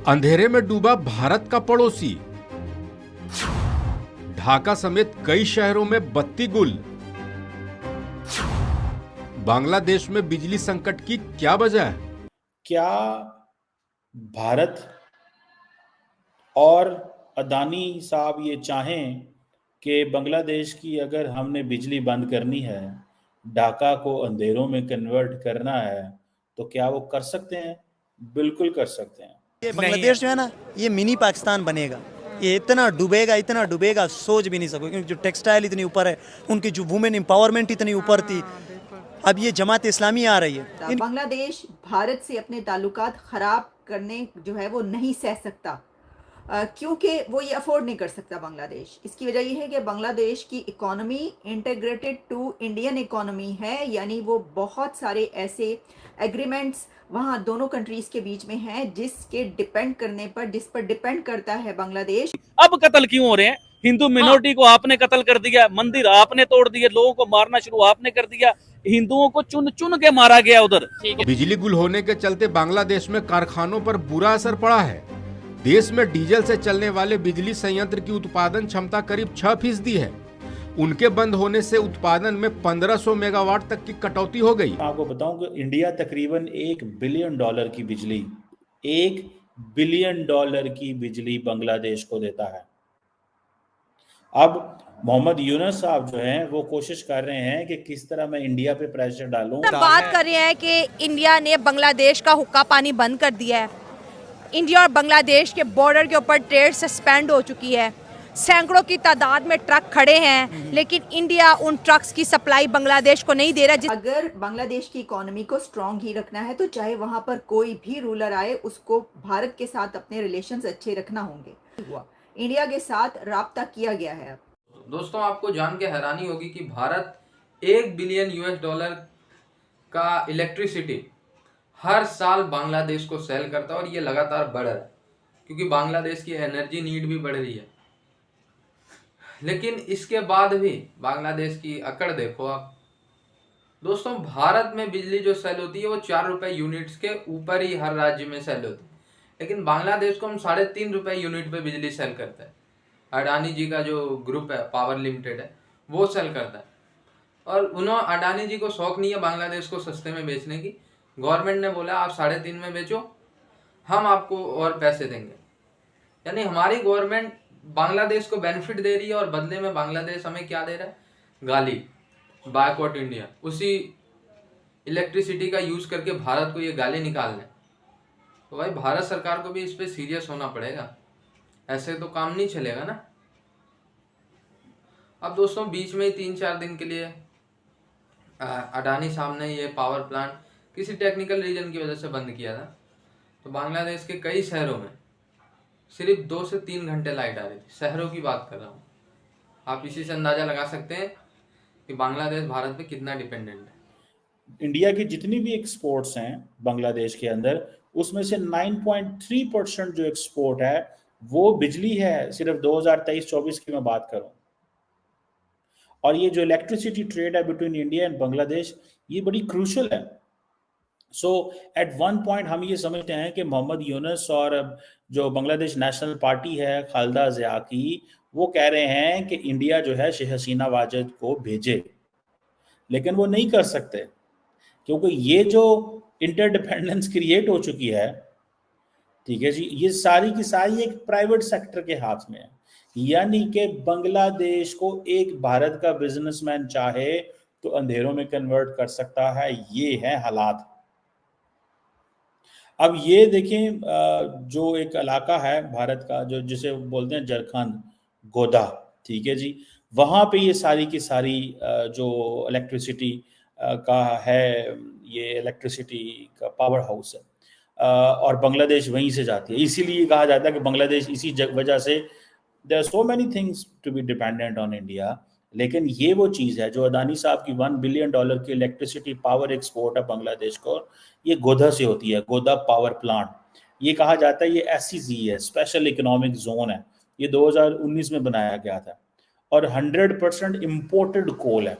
अंधेरे में डूबा भारत का पड़ोसी। ढाका समेत कई शहरों में बत्ती गुल। बांग्लादेश में बिजली संकट की क्या वजह है? क्या भारत और अदानी साहब ये चाहें कि बांग्लादेश की अगर हमने बिजली बंद करनी है, ढाका को अंधेरों में कन्वर्ट करना है, तो क्या वो कर सकते हैं? बिल्कुल कर सकते हैं। ये बांग्लादेश जो है ना, ये मिनी पाकिस्तान बनेगा। ये इतना डूबेगा सोच भी नहीं सको, क्योंकि जो टेक्सटाइल इतनी ऊपर है, उनकी जो वुमेन एम्पावरमेंट इतनी ऊपर थी, अब ये जमात इस्लामी आ रही है। बांग्लादेश भारत से अपने ताल्लुकात खराब करने जो है वो नहीं सह सकता, क्योंकि वो ये अफोर्ड नहीं कर सकता बांग्लादेश। इसकी वजह यह है कि बांग्लादेश की economy integrated to Indian economy है, यानी वो बहुत सारे ऐसे एग्रीमेंट्स वहाँ दोनों कंट्रीज के बीच में हैं जिस पर डिपेंड करता है बांग्लादेश। अब कत्ल क्यों हो रहे हैं? हिंदू मिनोरिटी को आपने कत्ल कर दिया, मंदिर आपने तोड़ दिए, लोगों को मारना शुरू आपने कर दिया, हिंदुओं को चुन चुन के मारा गया उधर। बिजली गुल होने के चलते बांग्लादेश में कारखानों पर बुरा असर पड़ा है। देश में डीजल से चलने वाले बिजली संयंत्र की उत्पादन क्षमता करीब 6% है। उनके बंद होने से उत्पादन में 1500 मेगावाट तक की कटौती हो गई। आपको बताऊं कि इंडिया तकरीबन $1 बिलियन की बिजली $1 बिलियन की बिजली बांग्लादेश को देता है। अब मोहम्मद यूनुस साहब जो हैं वो कोशिश कर रहे हैं कि किस तरह मैं इंडिया पे प्रेशर डालूं। हम बात कर रहे हैं कि इंडिया ने बांग्लादेश का हुक्का पानी बंद कर दिया है। इंडिया और बांग्लादेश के बॉर्डर के ऊपर ट्रेड सस्पेंड हो चुकी है। सैकड़ों की तादाद में ट्रक खड़े हैं, लेकिन इंडिया उन ट्रक्स की सप्लाई बांग्लादेश को नहीं दे रहा। अगर बांग्लादेश की इकोनॉमी को स्ट्रांग ही रखना है तो चाहे वहां पर कोई भी रूलर आए, उसको भारत के साथ अपने रिलेशंस अच्छे रखना होंगे। इंडिया के साथ राब्ता किया गया है। दोस्तों, आपको जान के हैरानी होगी कि भारत $1 बिलियन का इलेक्ट्रिसिटी हर साल बांग्लादेश को सेल करता है, और ये लगातार बढ़ रहा है क्योंकि बांग्लादेश की एनर्जी नीड भी बढ़ रही है। लेकिन इसके बाद भी बांग्लादेश की अकड़ देखो आप। दोस्तों, भारत में बिजली जो सेल होती है वो ₹4 यूनिट्स के ऊपर ही हर राज्य में सेल होती है, लेकिन बांग्लादेश को हम ₹3.5 यूनिट पे बिजली सेल करते हैं। अडानी जी का जो ग्रुप है, पावर लिमिटेड है, वो सेल करता है, और अडानी जी को शौक नहीं है बांग्लादेश को सस्ते में बेचने की। गवर्नमेंट ने बोला आप 3.5 में बेचो, हम आपको और पैसे देंगे। यानी हमारी गवर्नमेंट बांग्लादेश को बेनिफिट दे रही है, और बदले में बांग्लादेश हमें क्या दे रहा है? गाली। Boycott India. उसी इलेक्ट्रिसिटी का यूज करके भारत को ये गाली निकालने। तो भाई, भारत सरकार को भी इस पे सीरियस होना पड़ेगा, ऐसे तो काम नहीं चलेगा ना। अब दोस्तों, बीच में ही 3-4 दिन के लिए अडानी साहब ने ये पावर प्लांट किसी टेक्निकल रीजन की वजह से बंद किया था, तो बांग्लादेश के कई शहरों में सिर्फ 2 से 3 घंटे लाइट आ रही थी। शहरों की बात कर रहा हूँ। आप इसी से अंदाजा लगा सकते हैं कि बांग्लादेश भारत पे कितना डिपेंडेंट है। इंडिया की जितनी भी एक्सपोर्ट्स हैं बांग्लादेश के अंदर, उसमें से 9.3% जो एक्सपोर्ट है वो बिजली है, सिर्फ 2023-24 की मैं बात करूं। और ये जो इलेक्ट्रिसिटी ट्रेड है बिटवीन इंडिया एंड बांग्लादेश, ये बड़ी क्रूशल है। सो एट वन पॉइंट हम ये समझते हैं कि मोहम्मद यूनुस और जो बांग्लादेश नेशनल पार्टी है खालिदा जिया की, वो कह रहे हैं कि इंडिया जो है शेख हसीना वाजिद को भेजे, लेकिन वो नहीं कर सकते क्योंकि ये जो इंटरडिपेंडेंस क्रिएट हो चुकी है, ठीक है जी, ये सारी की सारी एक प्राइवेट सेक्टर के हाथ में है। यानी कि बांग्लादेश को एक भारत का बिजनेसमैन चाहे तो अंधेरों में कन्वर्ट कर सकता है। ये है हालात। अब ये देखें, जो एक इलाका है भारत का जो जिसे बोलते हैं झारखंड, गोदा, ठीक है जी, वहाँ पे ये सारी की सारी जो इलेक्ट्रिसिटी का है, ये इलेक्ट्रिसिटी का पावर हाउस है, और बांग्लादेश वहीं से जाती है। इसीलिए कहा जाता है कि बांग्लादेश इसी वजह से there are so many things to be dependent on India. लेकिन ये वो चीज़ है जो अदानी साहब की $1 बिलियन की इलेक्ट्रिसिटी पावर एक्सपोर्ट है बांग्लादेश को, ये गोदा से होती है, गोदा पावर प्लांट। ये कहा जाता है ये SEZ है, स्पेशल इकोनॉमिक जोन है। ये 2019 में बनाया गया था, और 100% इम्पोर्टेड कोल है।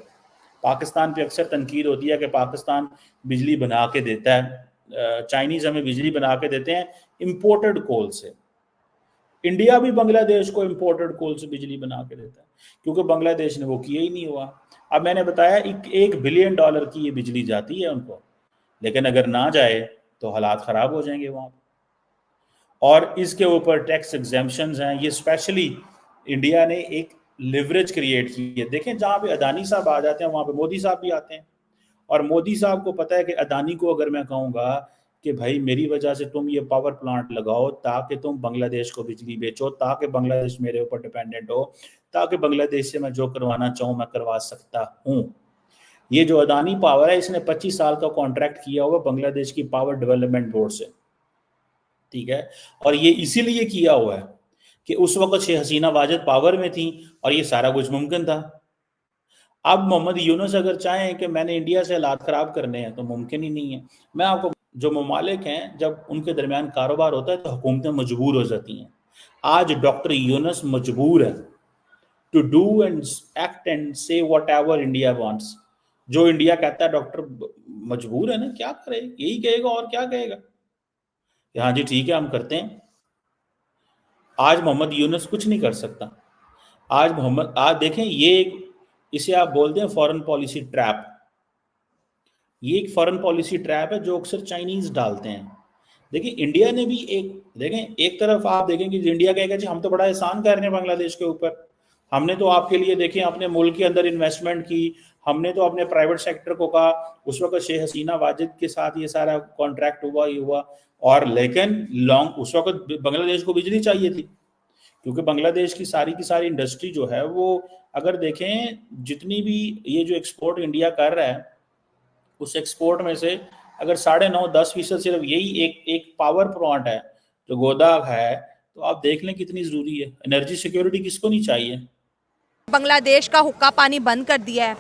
पाकिस्तान पे अक्सर तनकीद होती है कि पाकिस्तान बिजली बना के देता है, चाइनीज हमें बिजली बना के देते हैं इंपोर्टेड कोल से। इंडिया भी बांग्लादेश को इंपोर्टेड कोल से बिजली बना के देता है, क्योंकि बांग्लादेश ने वो किया ही नहीं हुआ। अब मैंने बताया $1 बिलियन की ये बिजली जाती है उनको, लेकिन अगर ना जाए तो हालात ख़राब हो जाएंगे वहाँ पर। और इसके ऊपर टैक्स एग्जेम्पशंस हैं, ये स्पेशली इंडिया ने एक लिवरेज क्रिएट की है। देखें, जहाँ पे अदानी साहब आ जाते हैं वहाँ पे मोदी साहब भी आते हैं, और मोदी साहब को पता है कि अदानी को अगर मैं कहूँगा कि भाई मेरी वजह से तुम ये पावर प्लांट लगाओ ताकि तुम बांग्लादेश को बिजली बेचो, ताकि बांग्लादेश मेरे ऊपर डिपेंडेंट हो, ताकि बांग्लादेश से मैं जो करवाना चाहूँ मैं करवा सकता हूँ। ये जो अदानी पावर है, इसने 25 साल का कॉन्ट्रैक्ट किया हुआ बांग्लादेश की पावर डेवलपमेंट बोर्ड से, ठीक है। और ये इसीलिए किया हुआ है कि उस वक्त शेख हसीना वाजिद पावर में थी और ये सारा कुछ मुमकिन था। अब मोहम्मद यूनुस अगर चाहें कि मैंने इंडिया से हालात ख़राब करने हैं तो मुमकिन ही नहीं है। मैं आपको, जो ममालिक हैं जब उनके दरमियान कारोबार होता है तो हुकूमतें मजबूर हो जाती हैं। आज डॉक्टर यूनुस मजबूर है to do and act and say whatever India wants. जो इंडिया कहता है डॉक्टर मजबूर है ना, क्या करे, यही कहेगा और क्या कहेगा। हाँ जी ठीक है हम करते हैं। आज मोहम्मद यूनुस कुछ नहीं कर सकता। आज देखें, ये इसे आप बोलते हैं फॉरेन पॉलिसी ट्रैप। ये एक फॉरेन पॉलिसी ट्रैप है जो अक्सर चाइनीज डालते हैं। देखिए इंडिया ने भी एक तरफ आप देखेंगे इंडिया कहेगा जी हम तो बड़ा एहसान कर रहे हैं बांग्लादेश के ऊपर, हमने तो आपके लिए देखें अपने मुल्क के अंदर इन्वेस्टमेंट की, हमने तो अपने प्राइवेट सेक्टर को कहा। उस वक्त शेख हसीना वाजिद के साथ ये सारा कॉन्ट्रैक्ट हुआ और लेकिन उस वक्त बांग्लादेश को बिजली चाहिए थी, क्योंकि बांग्लादेश की सारी इंडस्ट्री जो है वो अगर देखें जितनी भी ये जो एक्सपोर्ट इंडिया कर रहा है उस एक्सपोर्ट में से अगर 9.5-10% सिर्फ यही एक पावर प्लांट है जो गोदाग है, तो आप देख लें कितनी ज़रूरी है। एनर्जी सिक्योरिटी किसको नहीं चाहिए। बांग्लादेश का हुक्का पानी बंद कर दिया है।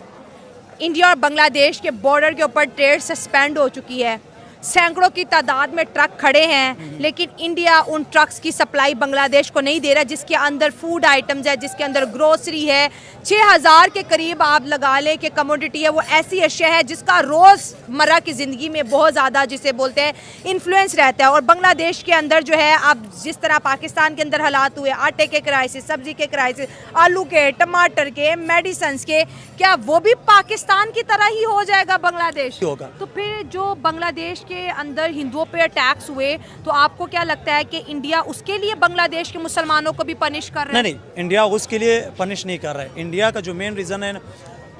इंडिया और बांग्लादेश के बॉर्डर के ऊपर ट्रेड सस्पेंड हो चुकी है। सैकड़ों की तादाद में ट्रक खड़े हैं, लेकिन इंडिया उन ट्रक्स की सप्लाई बांग्लादेश को नहीं दे रहा, जिसके अंदर फूड आइटम्स है, जिसके अंदर ग्रोसरी है। 6000 के करीब आप लगा लें कि कमोडिटी है, वो ऐसी अशिया है जिसका रोज़मर्रा की ज़िंदगी में बहुत ज़्यादा जिसे बोलते हैं इन्फ्लुएंस रहता है। और बांग्लादेश के अंदर जो है अब जिस तरह पाकिस्तान के अंदर हालात हुए, आटे के क्राइसिस, सब्जी के क्राइसिस, आलू के, टमाटर के, मेडिसिन के, क्या वो भी पाकिस्तान की तरह ही हो जाएगा बांग्लादेश? होगा। तो फिर जो बांग्लादेश के अंदर हिंदुओं पे अटैक्स हुए, तो आपको क्या लगता है कि इंडिया उसके लिए बांग्लादेश के मुसलमानों को भी पनिश कर रहा है? नहीं, इंडिया उसके लिए पनिश नहीं कर रहा है। इंडिया का जो मेन रीज़न है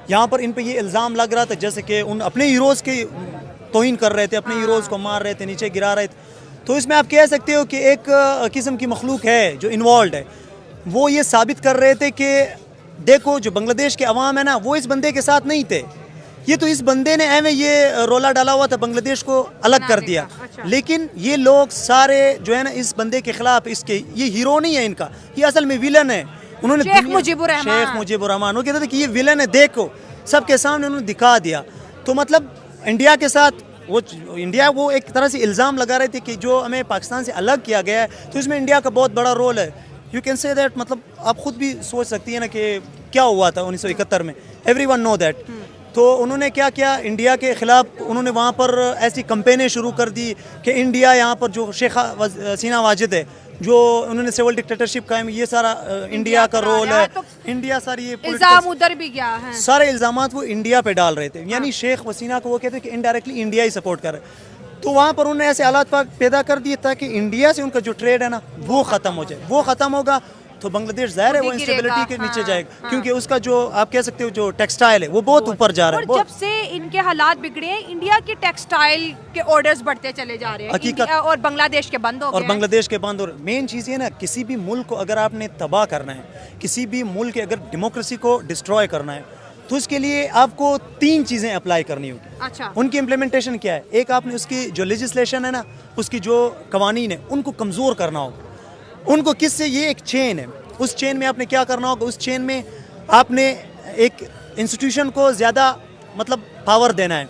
यहाँ पर इन पे ये इल्ज़ाम लग रहा था जैसे कि उन अपने हीरोज़ की तौहीन कर रहे थे, अपने हीरोज़ को मार रहे थे, नीचे गिरा रहे थे। तो इसमें आप कह सकते हो कि एक किस्म की मखलूक है जो इन्वॉल्व है, वो ये साबित कर रहे थे कि देखो जो बांग्लादेश के अवाम है ना वो इस बंदे के साथ नहीं थे, ये तो इस बंदे ने एवं ये रोला डाला हुआ था, बांग्लादेश को अलग कर दिया। अच्छा। लेकिन ये लोग सारे जो है ना इस बंदे के खिलाफ, इसके ये हीरो नहीं है इनका, ये असल में विलन है। उन्होंने शेख मुजीबुर रहमान वो कहते थे कि ये विलन है, देखो सबके सामने उन्होंने दिखा दिया। तो मतलब इंडिया के साथ वो एक तरह से इल्ज़ाम लगा रहे थे कि जो हमें पाकिस्तान से अलग किया गया है, तो इसमें इंडिया का बहुत बड़ा रोल है। यू कैन से दैट, मतलब आप खुद भी सोच सकती है ना कि क्या हुआ था 1971 में, एवरीवन नो दैट। तो उन्होंने क्या किया, इंडिया के ख़िलाफ़ उन्होंने वहाँ पर ऐसी कैंपेनें शुरू कर दी कि इंडिया यहाँ पर जो शेख हसीना वाजिद है, जो उन्होंने सिविल डिक्टेटरशिप कायम, ये सारा इंडिया का रोल है। तो इंडिया सारी ये इल्जाम उधर भी गया है, सारे इल्ज़ामात वो इंडिया पे डाल रहे थे। यानी शेख हसीना को वो कहते कि इनडायरेक्टली इंडिया ही सपोर्ट कर रहे। तो वहाँ पर उन्होंने ऐसे हालात पैदा कर दिए ताकि इंडिया से उनका जो ट्रेड है ना वो ख़त्म हो जाए। वो ख़त्म होगा तो बांग्लादेश ज़ाहिर है वो इंस्टेबिलिटी के नीचे जाएगा, क्योंकि उसका जो आप कह सकते हो जो टेक्सटाइल है वो बहुत ऊपर जा रहा है। और जब से इनके हालात बिगड़े हैं, इंडिया के टेक्सटाइल के ऑर्डर्स बढ़ते चले जा रहे हैं और बांग्लादेश के बंद हो गए। और बांग्लादेश के बंद हो रहे। मेन चीज़ ये ना, किसी भी मुल्क को अगर आपने तबाह करना है, किसी भी मुल्क के अगर डेमोक्रेसी को डिस्ट्रॉय करना है, तो उसके लिए आपको 3 चीज़ें अप्लाई करनी होगी। अच्छा। उनकी इम्प्लीमेंटेशन क्या है? एक, आपने उसकी जो लेजिस्लेशन है ना, उसकी जो कवानीन है उनको कमज़ोर करना होगा। उनको किससे, ये एक चेन है, उस चेन में आपने क्या करना होगा, उस चेन में आपने एक इंस्टीट्यूशन को ज़्यादा मतलब पावर देना है।